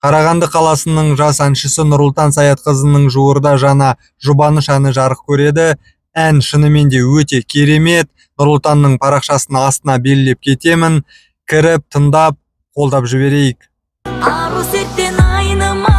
Қарағанды қаласының жас әншісі Нұрсұлтан Саятқызының жуырда жаңа жұбаныш әні жарық көреді. Ән шынымен де өте керемет. Нұрсұлтанның парақшасының астына белгілеп кетемін. Кіріп, тыңдап, қолдап жіберейік. Ару сеттен айныма